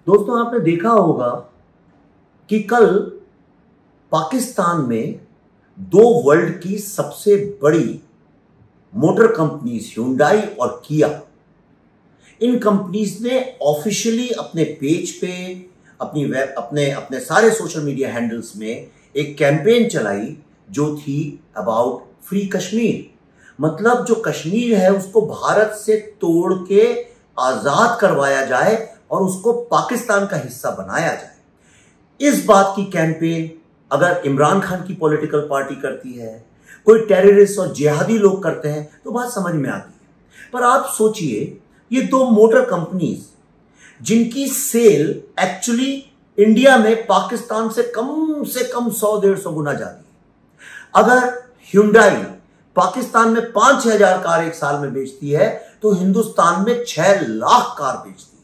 दोस्तों आपने देखा होगा कि कल पाकिस्तान में दो वर्ल्ड की सबसे बड़ी मोटर कंपनीज ह्यूंडई और किया, इन कंपनीज ने ऑफिशियली अपने पेज पे अपने सारे सोशल मीडिया हैंडल्स में एक कैंपेन चलाई जो थी अबाउट फ्री कश्मीर। मतलब जो कश्मीर है उसको भारत से तोड़ के आजाद करवाया जाए और उसको पाकिस्तान का हिस्सा बनाया जाए। इस बात की कैंपेन अगर इमरान खान की पॉलिटिकल पार्टी करती है, कोई टेररिस्ट और जिहादी लोग करते हैं तो बात समझ में आती है। पर आप सोचिए, ये दो मोटर कंपनीज जिनकी सेल एक्चुअली इंडिया में पाकिस्तान से कम 100-150 गुना जाती है। अगर ह्यूंडई पाकिस्तान में 5,000 कार एक साल में बेचती है तो हिंदुस्तान में 6 लाख कार बेचती है।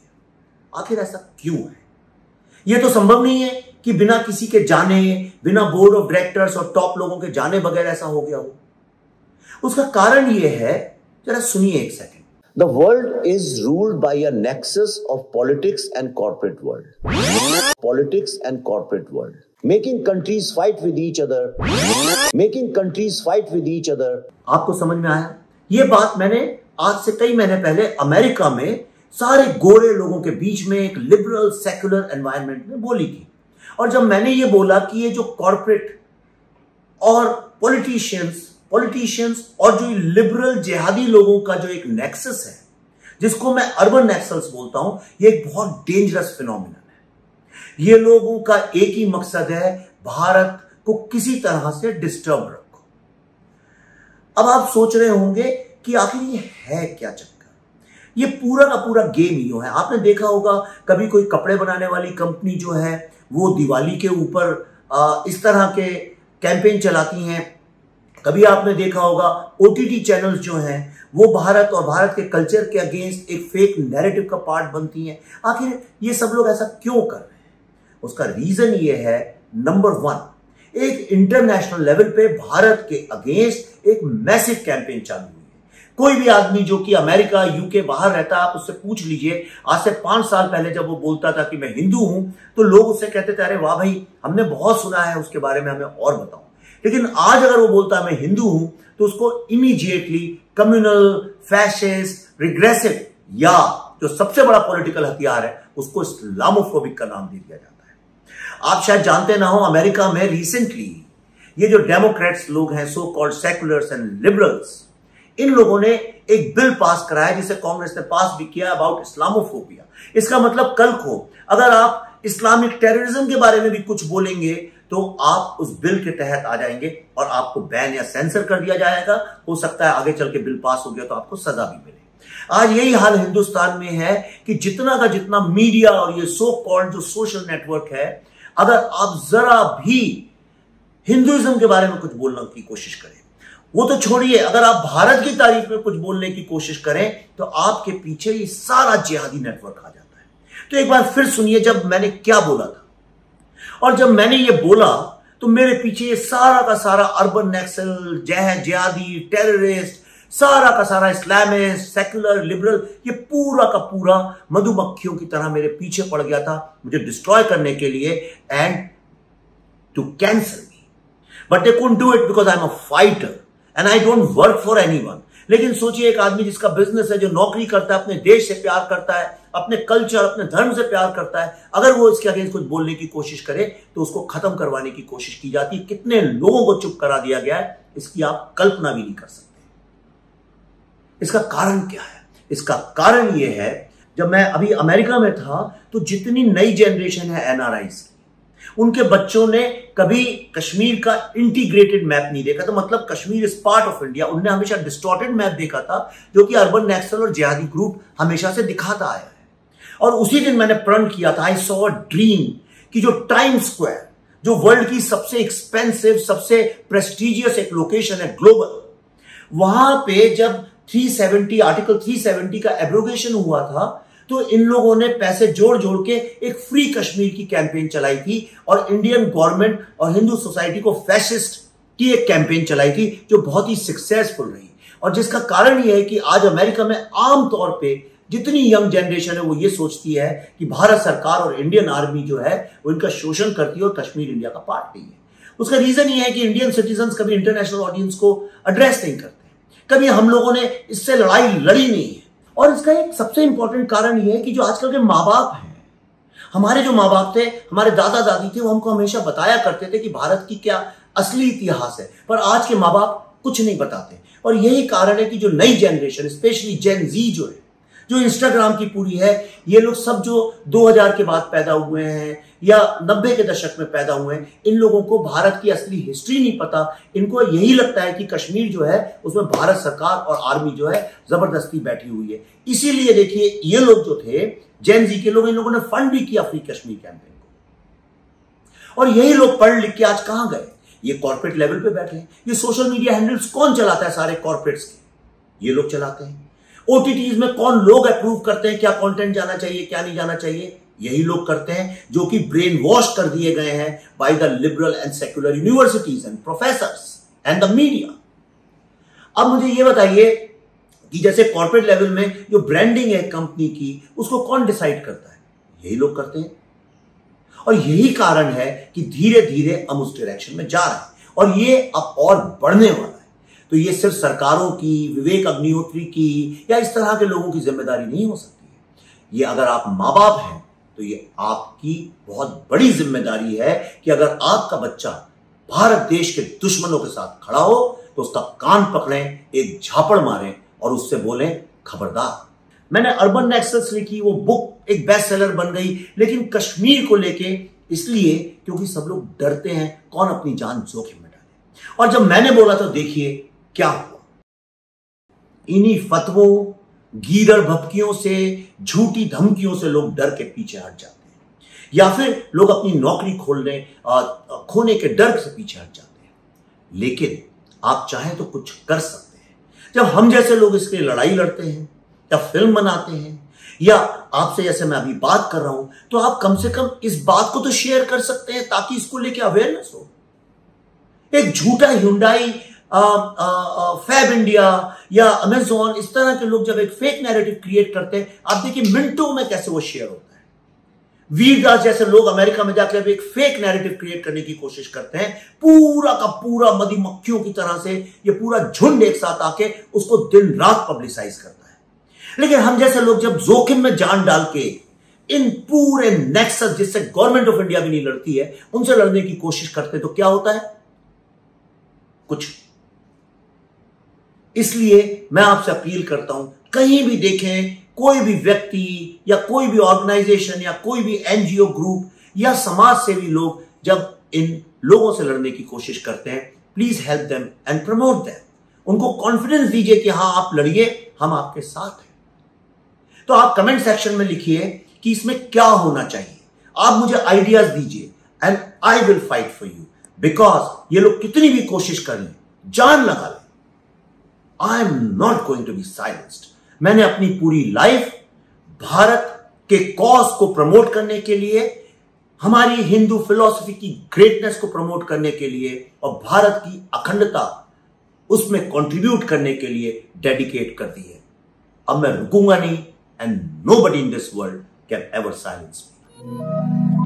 आखिर ऐसा क्यों है? यह तो संभव नहीं है कि बिना किसी के जाने, बिना बोर्ड ऑफ डायरेक्टर्स और टॉप लोगों के जाने बगैर ऐसा हो गया हो। उसका कारण यह है, जरा सुनिए एक second. The world is ruled by a nexus of politics and corporate world. Politics and corporate world. Making countries fight with each other. Making countries fight with each other. आपको समझ में आया? ये बात मैंने आज से कई महीने पहले अमेरिका में सारे गोरे लोगों के बीच में एक लिबरल सेक्युलर एनवायरनमेंट में बोली थी। और जब मैंने ये बोला कि ये जो कॉर्पोरेट और पॉलिटिशियंस और जो लिबरल जिहादी लोगों का जो एक नेक्सस है, जिसको मैं अर्बन नेक्सस बोलता हूं, ये एक बहुत डेंजरस फिनोमिनन है। ये लोगों का एक ही मकसद है, भारत को किसी तरह से डिस्टर्ब रखो। अब आप सोच रहे होंगे कि आखिर ये है क्या चक्कर? ये पूरा का पूरा गेम ही है। आपने देखा होगा कभी कोई कपड़े बनाने वाली कंपनी जो है वो दिवाली के ऊपर इस तरह के कैंपेन चलाती हैं। कभी आपने देखा होगा ओटीटी चैनल्स जो हैं वो भारत और भारत के कल्चर के अगेंस्ट एक फेक नैरेटिव का पार्ट बनती हैं। आखिर ये सब लोग ऐसा क्यों कर रहे हैं? उसका रीजन ये है, नंबर 1, एक इंटरनेशनल लेवल पे भारत के अगेंस्ट एक मैसिव कैंपेन चालू हुई है। कोई भी आदमी जो कि अमेरिका, यूके बाहर रहता है, आप उससे पूछ लीजिए, आज से 5 साल पहले जब वो बोलता था कि मैं हिंदू हूं तो लोग उससे कहते थे, अरे वाह भाई, हमने बहुत सुना है उसके बारे में, हमें और बताओ। लेकिन आज अगर वो बोलता है मैं हिंदू हूं तो उसको इमीडिएटली कम्युनल, फैशिस्ट, रिग्रेसिव या जो सबसे बड़ा पॉलिटिकल हथियार है उसको इस्लामोफोबिक का नाम दे दिया जाता है। आप शायद जानते ना हो, अमेरिका में रिसेंटली ये जो डेमोक्रेट्स लोग हैं, so called seculars and liberals, इन लोगों ने एक बिल पास कराया जिसे कांग्रेस ने पास भी किया अबाउट इस्लामोफोबिया। इसका मतलब कल को अगर आप इस्लामिक टेररिज्म के बारे में भी कुछ बोलेंगे तो आप उस बिल के तहत आ जाएंगे और आपको बैन या सेंसर कर दिया जाएगा। हो सकता है आगे चल के बिल पास हो गया तो आपको सजा भी मिले। आज यही हाल हिंदुस्तान में है कि जितना का जितना मीडिया और ये सो कॉल्ड जो सोशल नेटवर्क है, अगर आप जरा भी हिंदुइज्म के बारे में कुछ बोलने की कोशिश करें, वो तो छोड़िए, अगर आप भारत की तारीफ में कुछ बोलने की कोशिश करें तो आपके पीछे ये सारा जिहादी नेटवर्क आ जाता है। तो एक बार फिर सुनिए जब मैंने क्या बोला था। और जब मैंने ये बोला तो मेरे पीछे ये सारा का सारा अर्बन नक्सल, जिहादी, टेररिस्ट, सारा का सारा इस्लामिस्ट, सेक्युलर, लिबरल, ये पूरा का पूरा मधुमक्खियों की तरह मेरे पीछे पड़ गया था मुझे डिस्ट्रॉय करने के लिए and to cancel me. But they couldn't do it because I am a fighter and I don't work for anyone. लेकिन सोचिए, एक आदमी जिसका बिजनेस है, जो नौकरी करता है, अपने देश से प्यार करता है, अपने कल्चर, अपने धर्म से प्यार करता है, अगर वो इसके अगेंस्ट कुछ बोलने की कोशिश करे तो उसको खत्म करवाने की कोशिश की जाती है। कितने लोगों को चुप करा दिया गया है, इसकी आप कल्पना भी नहीं कर सकते। इसका कारण क्या है? इसका कारण यह है, जब मैं अभी अमेरिका में था तो जितनी नई जनरेशन है एनआरआईज, उनके बच्चों ने कभी कश्मीर का इंटीग्रेटेड मैप नहीं देखा। तो मतलब Kashmir is part of India. उनने हमेशा डिस्टॉर्टेड मैप देखा था जो कि अर्बन नक्सल और जिहादी ग्रुप हमेशा से दिखाता आया है। और उसी दिन मैंने प्रण किया था, आई सॉ अ ड्रीम, कि जो टाइम स्क्वायर, जो वर्ल्ड की सबसे एक्सपेंसिव, सबसे प्रेस्टिजियस एक लोकेशन है ग्लोबल, वहां पे जब आर्टिकल 370 का एब्रोगेशन हुआ था तो इन लोगों ने पैसे जोड़ जोड़ के एक फ्री कश्मीर की कैंपेन चलाई थी और इंडियन गवर्नमेंट और हिंदू सोसाइटी को फैसिस्ट की एक कैंपेन चलाई थी जो बहुत ही सक्सेसफुल रही। और जिसका कारण यह है कि आज अमेरिका में आमतौर पे जितनी यंग जनरेशन है वो ये सोचती है कि भारत सरकार और इंडियन आर्मी जो है वो इनका शोषण करती है और कश्मीर इंडिया का पार्ट नहीं है। उसका रीजन ये है कि इंडियन सिटीजन्स कभी इंटरनेशनल ऑडियंस को एड्रेस नहीं करते, कभी हम लोगों ने इससे लड़ाई लड़ी नहीं है। और इसका एक सबसे इंपॉर्टेंट कारण यह है कि जो आजकल के माँ बाप हैं, हमारे जो माँ बाप थे, हमारे दादा दादी थे, वो हमको हमेशा बताया करते थे कि भारत की क्या असली इतिहास है, पर आज के माँ बाप कुछ नहीं बताते। और यही कारण है कि जो नई जनरेशन, स्पेशली जेन जी जो है, जो इंस्टाग्राम की पूरी है, ये लोग सब जो 2000 के बाद पैदा हुए हैं या 90 के दशक में पैदा हुए हैं, इन लोगों को भारत की असली हिस्ट्री नहीं पता। इनको यही लगता है कि कश्मीर जो है उसमें भारत सरकार और आर्मी जो है जबरदस्ती बैठी हुई है। इसीलिए देखिए, ये लोग जो थे जेन जी के लोग, इन लोगों ने फंड भी किया फ्री कश्मीर कैंपेन को। और यही लोग पढ़ लिख के आज कहां गए? ये कॉर्पोरेट लेवल पे बैठे हैं। ये सोशल मीडिया हैंडल्स कौन चलाता है? सारे कॉर्पोरेट्स के ये लोग चलाते हैं। ओटीटीज में कौन लोग अप्रूव करते हैं क्या कंटेंट जाना चाहिए, क्या नहीं जाना चाहिए? यही लोग करते हैं, जो कि ब्रेन वॉश कर दिए गए हैं by the liberal and secular universities and professors and the media. अब मुझे यह बताइए कि जैसे कॉर्पोरेट लेवल में जो ब्रांडिंग है कंपनी की, उसको कौन डिसाइड करता है? यही लोग करते हैं। और यही कारण है कि धीरे धीरे हम उस डायरेक्शन में जा रहे हैं और ये अब और बढ़ने वाला है। तो ये सिर्फ सरकारों की, विवेक अग्निहोत्री की या इस तरह के लोगों की जिम्मेदारी नहीं हो सकती है। ये अगर आप माँ बाप हैं तो ये आपकी बहुत बड़ी जिम्मेदारी है कि अगर आपका बच्चा भारत देश के दुश्मनों के साथ खड़ा हो तो उसका कान पकड़ें, एक झापड़ मारें और उससे बोलें खबरदार। मैंने अर्बन नेक्सस लिखी, वो बुक एक बेस्ट सेलर बन गई, लेकिन कश्मीर को लेके इसलिए क्योंकि सब लोग डरते हैं कौन अपनी जान जोखिम में डाले। और जब मैंने बोला तो देखिए क्या हुआ। इन्हीं फतवों, गीदड़ भपकियों से, झूठी धमकियों से लोग डर के पीछे हट जाते हैं, या फिर लोग अपनी नौकरी खोने के डर से पीछे हट जाते हैं। लेकिन आप चाहें तो कुछ कर सकते हैं। जब हम जैसे लोग इसके लिए लड़ाई लड़ते हैं या फिल्म बनाते हैं या आपसे जैसे मैं अभी बात कर रहा हूं, तो आप कम से कम इस बात को तो शेयर कर सकते हैं ताकि इसको लेके अवेयरनेस हो। एक झूठा Hyundai, फैब इंडिया या अमेजॉन, इस तरह के लोग जब एक फेक नैरेटिव क्रिएट करते हैं, आप देखिए मिनटों में कैसे वो शेयर होता है। वीरदास जैसे लोग अमेरिका में जाकर एक फेक नैरेटिव क्रिएट करने की कोशिश करते हैं, पूरा का पूरा मधुमक्खियों की तरह से ये पूरा झुंड एक साथ आके उसको दिन रात पब्लिसाइज करता है। लेकिन हम जैसे लोग जब जोखिम में जान डाल के इन पूरे नेक्सस, जिससे गवर्नमेंट ऑफ इंडिया भी नहीं लड़ती है, उनसे लड़ने की कोशिश करते हैं, तो क्या होता है? कुछ। इसलिए मैं आपसे अपील करता हूं, कहीं भी देखें कोई भी व्यक्ति या कोई भी ऑर्गेनाइजेशन या कोई भी एनजीओ ग्रुप या समाज सेवी लोग जब इन लोगों से लड़ने की कोशिश करते हैं, please help them and promote them. उनको कॉन्फिडेंस दीजिए कि हां आप लड़िए, हम आपके साथ हैं। तो आप कमेंट सेक्शन में लिखिए कि इसमें क्या होना चाहिए। आप मुझे आइडियाज दीजिए and I will fight for you, because ये लोग कितनी भी कोशिश कर लें, जान लगा लें, I am not going to be silenced. मैंने अपनी पूरी लाइफ भारत के कॉज को प्रमोट करने के लिए, हमारी हिंदू फिलॉसफी की ग्रेटनेस को प्रमोट करने के लिए और भारत की अखंडता उसमें कंट्रीब्यूट करने के लिए डेडिकेट कर दी है। अब मैं रुकूंगा नहीं, and nobody in this world can ever silence me.